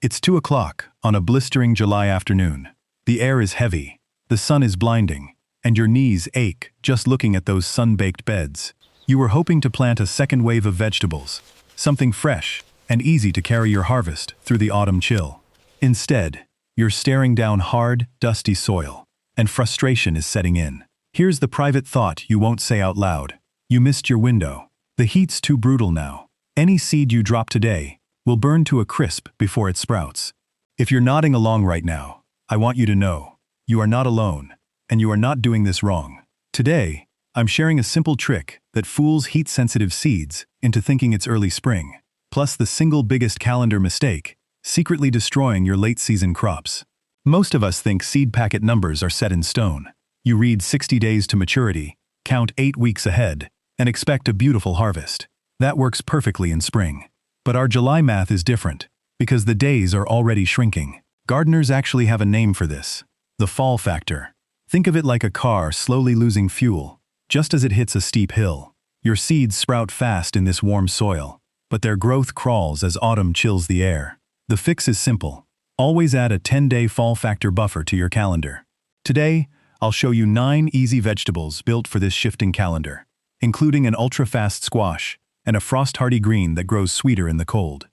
It's 2 o'clock on a blistering July afternoon. The air is heavy, the sun is blinding, and your knees ache just looking at those sun-baked beds. You were hoping to plant a second wave of vegetables, something fresh and easy to carry your harvest through the autumn chill. Instead, you're staring down hard, dusty soil, and frustration is setting in. Here's the private thought you won't say out loud. You missed your window. The heat's too brutal now. Any seed you drop today will burn to a crisp before it sprouts. If you're nodding along right now, I want you to know, you are not alone, and you are not doing this wrong. Today, I'm sharing a simple trick that fools heat-sensitive seeds into thinking it's early spring, plus the single biggest calendar mistake, secretly destroying your late-season crops. Most of us think seed packet numbers are set in stone. You read 60 days to maturity, count 8 weeks ahead, and expect a beautiful harvest. That works perfectly in spring. But our July math is different, because the days are already shrinking. Gardeners actually have a name for this: the fall factor. Think of it like a car slowly losing fuel, just as it hits a steep hill. Your seeds sprout fast in this warm soil, but their growth crawls as autumn chills the air. The fix is simple. Always add a 10-day fall factor buffer to your calendar. Today, I'll show you 9 easy vegetables built for this shifting calendar, including an ultra-fast squash and a frost-hardy green that grows sweeter in the cold.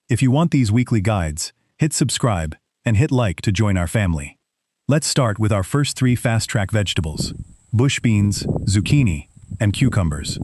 If you want these weekly guides, hit subscribe and hit like to join our family. Let's start with our first 3 fast-track vegetables: bush beans, zucchini, and cucumbers.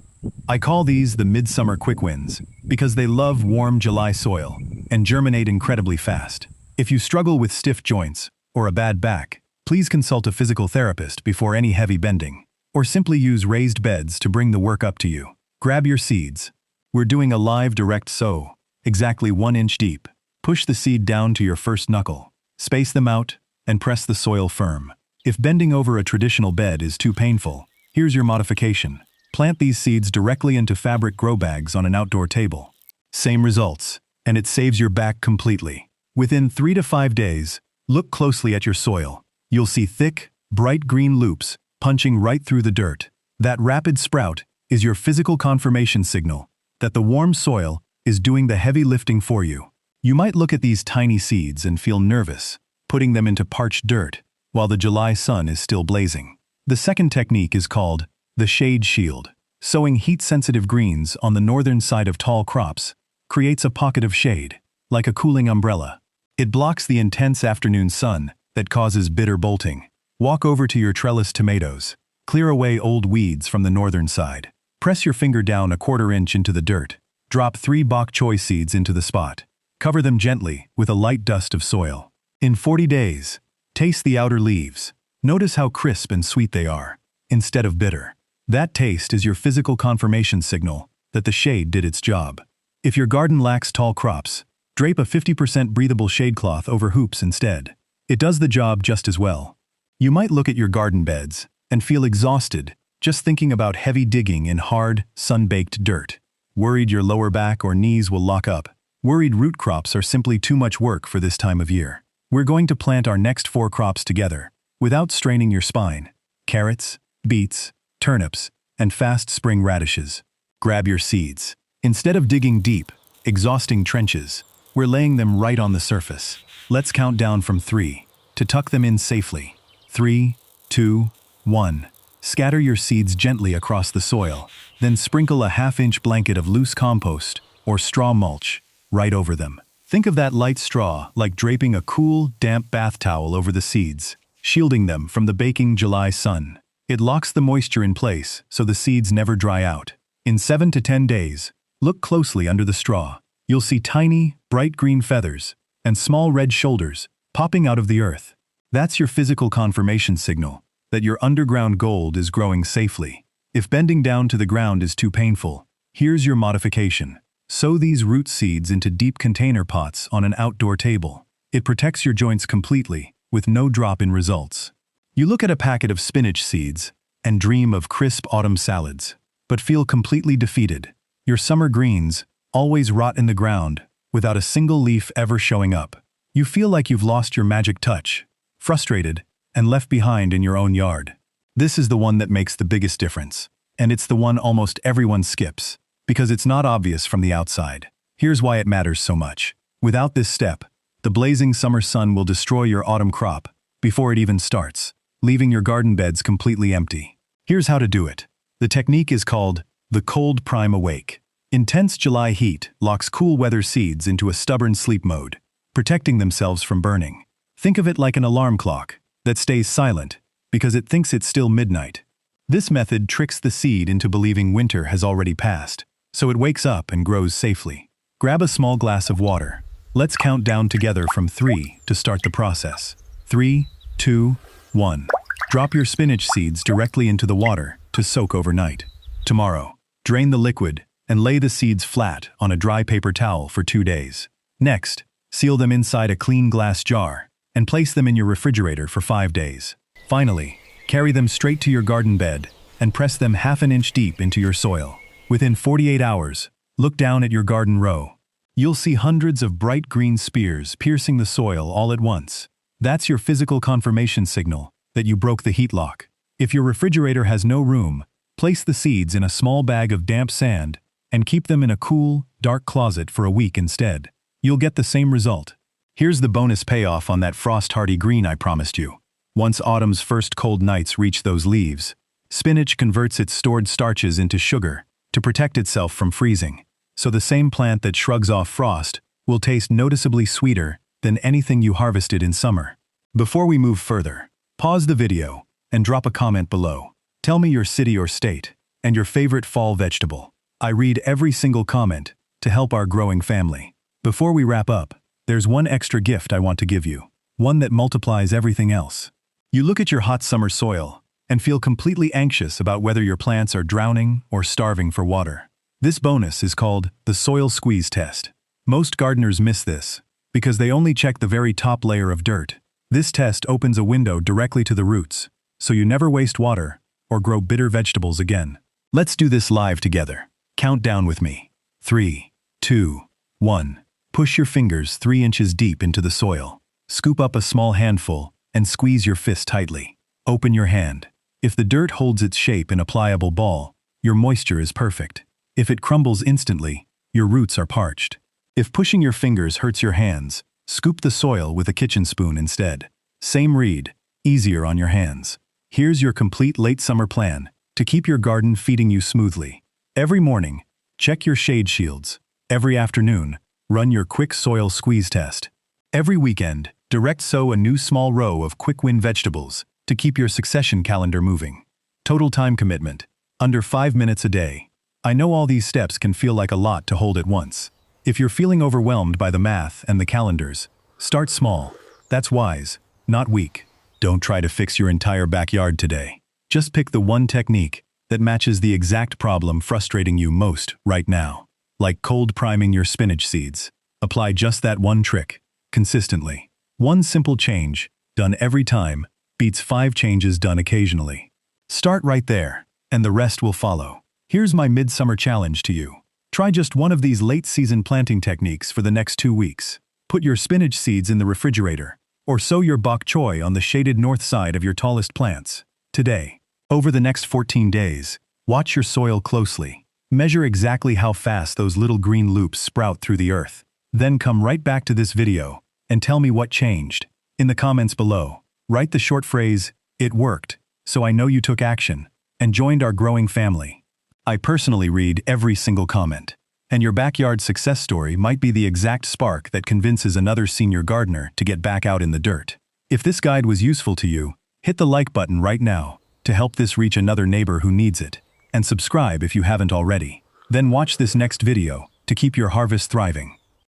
I call these the midsummer quick wins because they love warm July soil and germinate incredibly fast. If you struggle with stiff joints or a bad back, please consult a physical therapist before any heavy bending, or simply use raised beds to bring the work up to you. Grab your seeds. We're doing a live direct sow, exactly 1 inch deep. Push the seed down to your first knuckle, space them out, and press the soil firm. If bending over a traditional bed is too painful, here's your modification. Plant these seeds directly into fabric grow bags on an outdoor table. Same results, and it saves your back completely. Within 3 to 5 days, look closely at your soil. You'll see thick, bright green loops punching right through the dirt. That rapid sprout is your physical confirmation signal that the warm soil is doing the heavy lifting for you. You might look at these tiny seeds and feel nervous, putting them into parched dirt while the July sun is still blazing. The second technique is called the shade shield. Sowing heat-sensitive greens on the northern side of tall crops creates a pocket of shade, like a cooling umbrella. It blocks the intense afternoon sun that causes bitter bolting. Walk over to your trellis tomatoes. Clear away old weeds from the northern side. Press your finger down 1/4 inch into the dirt. Drop 3 bok choy seeds into the spot. Cover them gently with a light dust of soil. In 40 days, taste the outer leaves. Notice how crisp and sweet they are, instead of bitter. That taste is your physical confirmation signal that the shade did its job. If your garden lacks tall crops, drape a 50% breathable shade cloth over hoops instead. It does the job just as well. You might look at your garden beds and feel exhausted just thinking about heavy digging in hard, sun-baked dirt. Worried your lower back or knees will lock up. Worried root crops are simply too much work for this time of year. We're going to plant our next 4 crops together, without straining your spine: carrots, beets, turnips, and fast spring radishes. Grab your seeds. Instead of digging deep, exhausting trenches, we're laying them right on the surface. Let's count down from 3 to tuck them in safely. 3, 2, 1. Scatter your seeds gently across the soil, then sprinkle a 1/2 inch blanket of loose compost or straw mulch right over them. Think of that light straw like draping a cool, damp bath towel over the seeds, shielding them from the baking July sun. It locks the moisture in place so the seeds never dry out. In 7 to 10 days, look closely under the straw. You'll see tiny, bright green feathers and small red shoulders popping out of the earth. That's your physical confirmation signal that your underground gold is growing safely. If bending down to the ground is too painful, here's your modification. Sow these root seeds into deep container pots on an outdoor table. It protects your joints completely, with no drop in results. You look at a packet of spinach seeds and dream of crisp autumn salads, but feel completely defeated. Your summer greens always rot in the ground without a single leaf ever showing up. You feel like you've lost your magic touch, frustrated, and left behind in your own yard. This is the one that makes the biggest difference, and it's the one almost everyone skips, because it's not obvious from the outside. Here's why it matters so much. Without this step, The blazing summer sun will destroy your autumn crop before it even starts, leaving your garden beds completely empty. Here's how to do it. The technique is called the cold prime awake. Intense July heat locks cool weather seeds into a stubborn sleep mode, protecting themselves from burning. Think of it like an alarm clock that stays silent because it thinks it's still midnight. This method tricks the seed into believing winter has already passed, so it wakes up and grows safely. Grab a small glass of water. Let's count down together from 3 to start the process. 3, 2, 1. Drop your spinach seeds directly into the water to soak overnight. Tomorrow, drain the liquid and lay the seeds flat on a dry paper towel for 2 days. Next, seal them inside a clean glass jar and place them in your refrigerator for 5 days. Finally, carry them straight to your garden bed and press them half an inch deep into your soil. Within 48 hours, look down at your garden row. You'll see hundreds of bright green spears piercing the soil all at once. That's your physical confirmation signal that you broke the heat lock. If your refrigerator has no room, place the seeds in a small bag of damp sand and keep them in a cool, dark closet for a week instead. You'll get the same result. Here's the bonus payoff on that frost-hardy green I promised you. Once autumn's first cold nights reach those leaves, spinach converts its stored starches into sugar to protect itself from freezing. So the same plant that shrugs off frost will taste noticeably sweeter than anything you harvested in summer. Before we move further, pause the video and drop a comment below. Tell me your city or state and your favorite fall vegetable. I read every single comment to help our growing family. Before we wrap up, there's one extra gift I want to give you, one that multiplies everything else. You look at your hot summer soil and feel completely anxious about whether your plants are drowning or starving for water. This bonus is called the soil squeeze test. Most gardeners miss this because they only check the very top layer of dirt. This test opens a window directly to the roots, so you never waste water or grow bitter vegetables again. Let's do this live together. Count down with me. 3, 2, 1. Push your fingers 3 inches deep into the soil. Scoop up a small handful and squeeze your fist tightly. Open your hand. If the dirt holds its shape in a pliable ball, your moisture is perfect. If it crumbles instantly, your roots are parched. If pushing your fingers hurts your hands, scoop the soil with a kitchen spoon instead. Same read, easier on your hands. Here's your complete late summer plan to keep your garden feeding you smoothly. Every morning, check your shade shields. Every afternoon, run your quick soil squeeze test. Every weekend, direct sow a new small row of quick-win vegetables to keep your succession calendar moving. Total time commitment, under 5 minutes a day. I know all these steps can feel like a lot to hold at once. If you're feeling overwhelmed by the math and the calendars, start small. That's wise, not weak. Don't try to fix your entire backyard today. Just pick the one technique that matches the exact problem frustrating you most right now. Like cold priming your spinach seeds. Apply just that one trick, consistently. One simple change, done every time, beats 5 changes done occasionally. Start right there, and the rest will follow. Here's my midsummer challenge to you. Try just one of these late-season planting techniques for the next 2 weeks. Put your spinach seeds in the refrigerator, or sow your bok choy on the shaded north side of your tallest plants. Today, over the next 14 days, watch your soil closely. Measure exactly how fast those little green loops sprout through the earth. Then come right back to this video and tell me what changed. In the comments below, write the short phrase, "It worked," so I know you took action and joined our growing family. I personally read every single comment, and your backyard success story might be the exact spark that convinces another senior gardener to get back out in the dirt. If this guide was useful to you, hit the like button right now to help this reach another neighbor who needs it, and subscribe if you haven't already. Then watch this next video to keep your harvest thriving.